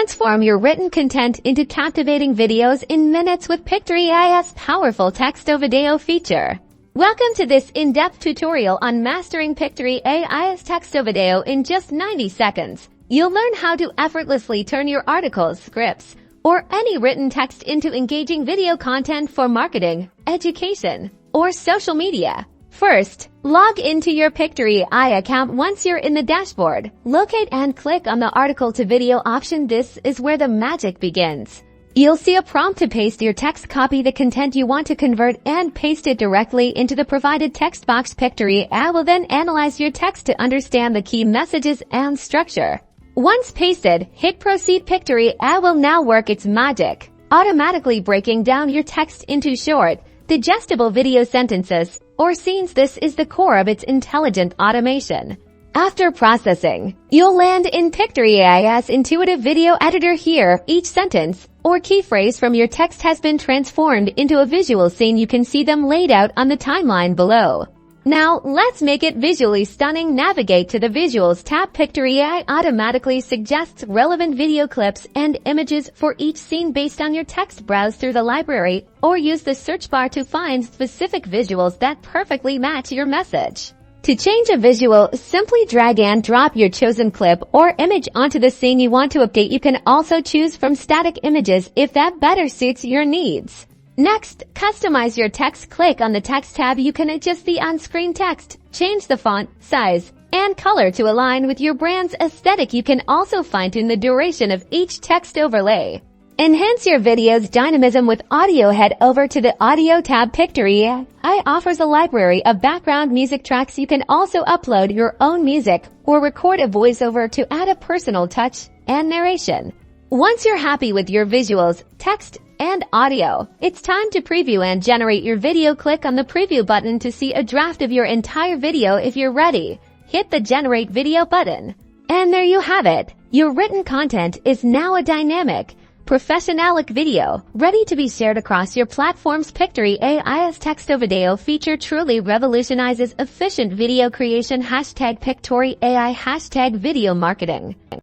Transform your written content into captivating videos in minutes with Pictory AI's powerful text-to-video feature. Welcome to this in-depth tutorial on mastering Pictory AI's text-to-video in just 90 seconds. You'll learn how to effortlessly turn your articles, scripts, or any written text into engaging video content for marketing, education, or social media. First, log into your Pictory AI account. Once you're in the dashboard, locate and click on the article to video option. This is where the magic begins. You'll see a prompt to paste your text. Copy the content you want to convert and paste it directly into the provided text box. Pictory AI will then analyze your text to understand the key messages and structure. Once pasted, hit proceed. Pictory AI will now work its magic, automatically breaking down your text into short, digestible video sentences or scenes. This is the core of its intelligent automation. After processing, you'll land in Pictory AI's intuitive video editor. Here, each sentence or key phrase from your text has been transformed into a visual scene. You can see them laid out on the timeline below. Now, let's make it visually stunning. Navigate to the Visuals tab. Pictory AI automatically suggests relevant video clips and images for each scene based on your text. Browse through the library or use the search bar to find specific visuals that perfectly match your message. To change a visual, simply drag and drop your chosen clip or image onto the scene you want to update. You can also choose from static images if that better suits your needs. Next, customize your text. Click on the Text tab. You can adjust the on-screen text, change the font, size, and color to align with your brand's aesthetic. You can also fine-tune the duration of each text overlay. Enhance your video's dynamism with audio. Head over to the Audio tab. Pictory AI offers a library of background music tracks. You can also upload your own music or record a voiceover to add a personal touch and narration. Once you're happy with your visuals, text, and audio, it's time to preview and generate your video. Click on the preview button to see a draft of your entire video. If you're ready, hit the generate video button. And there you have it. Your written content is now a dynamic, professional video, ready to be shared across your platforms. Pictory AI's text-to-video feature truly revolutionizes efficient video creation. #Pictory AI #video marketing.